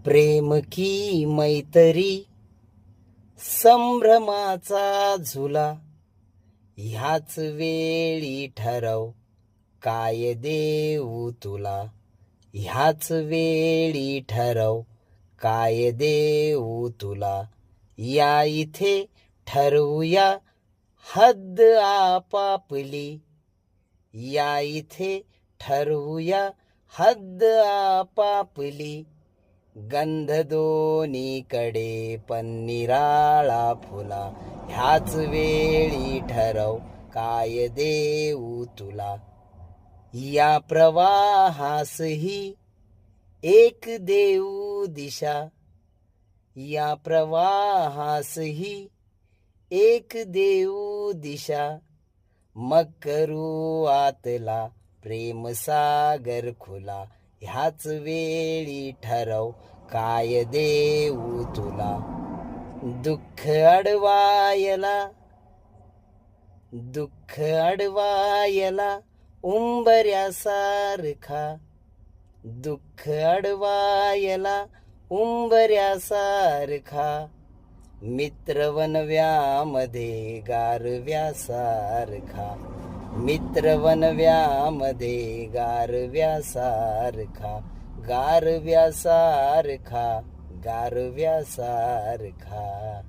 प्रेम की मैत्री संभ्रमाचा झुला, ह्याच वेळी ठरव काय देऊ तुला. ह्याच वेळी ठरव काय देऊ तुला. या इथे ठरवूया हद्द आपापली. या इथे ठरवूया हद्द आपापली. गंध दोन्हीकडे पण निराळा फुला. ह्याच वेळी ठरव काय देऊ तुला. या प्रवाहासही एक देऊ दिशा. या प्रवाहासही एक देऊ दिशा. मग करू आतला प्रेम सागर खुला. ह्याच वेळी ठरव काय देऊ तुला. दुःख अडवायला, दुःख अडवायला उंबऱ्यासारखा. दुःख अडवायला उंबऱ्यासारखा. मित्र वनव्यामध्ये गारव्यासारखा. मित्र वनव्यामध्ये गारव्यासारखा. गारव्यासारखा. गारव्यासारखा.